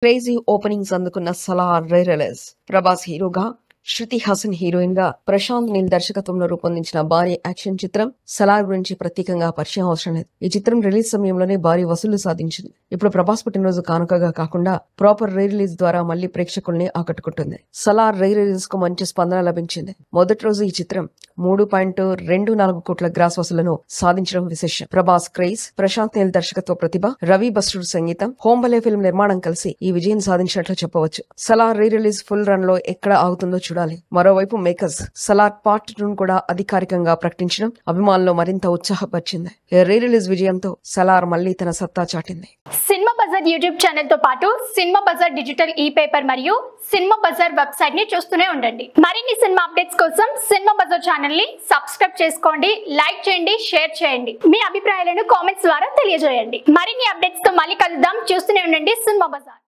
Crazy openings అందుకున్న Salaar release. Prabhas హీరోగా, Shruti Haasan heroine గా ప్రశాంత్ నీల్ దర్శకత్వంలో రూపొందించిన భారీ యాక్షన్ చిత్రం సలార్ గురించి ప్రత్యేకంగా పరిచయం అవసరం లేదు. ఈ చిత్రం రిలీజ్ సమయంలోనే భారీ వసూళ్లు సాధించింది. ఇప్పుడు ప్రభాస్ పుట్టినరోజు కానుకగా కాకుండా ప్రాపర్ రీ రిలీజ్ ద్వారా మళ్లీ ప్రేక్షకుల్ని ఆకట్టుకుంటుంది. సలార్ రీ రిలీజ్ కు మంచి స్పందన లభించింది. మొదటి రోజు ఈ చిత్రం 3.24 కోట్ల గ్రాస్ వసూళ్లను సాధించడం విశేషం. ప్రభాస్ క్రేజ్, ప్రశాంత్ నీల్ దర్శకత్వ ప్రతిభ, రవి బస్రూర్ సంగీతం, హోంబలే ఫిల్మ్ నిర్మాణం కలిసి ఈ విజయం సాధించినట్లు చెప్పవచ్చు. Salaar re release full run లో ఎక్కడ ఆగుతుందో చూడాలి. మరోవైపు మేకర్స్ సలార్ పార్ట్ 2 కూడా అధికారికంగా ప్రకటించడం అభిమానులు మరింత ఉత్సాహపరిచింది. రీ రిలీజ్ విజయంతో సలార్ మళ్లీ తన సత్తా చాటింది. సినిమా బజార్ యూట్యూబ్ ఛానల్ తో పాటు సినిమా బజార్ డిజిటల్ ఈ పేపర్ మరియు సినిమా బజార్ వెబ్సైట్ ని చూస్తూనే ఉండండి. మరిన్ని సినిమా అప్డేట్స్ కోసం సినిమా బజార్ ఛానల్ ని సబ్స్క్రైబ్ చేసుకోండి, లైక్ చేయండి, షేర్ చేయండి. మీ అభిప్రాయాలను కామెంట్స్ ద్వారా తెలియజేయండి. మరిన్ని అప్డేట్స్ తో మళ్ళీ కలుద్దాం. చూస్తూనే ఉండండి సినిమా బజార్.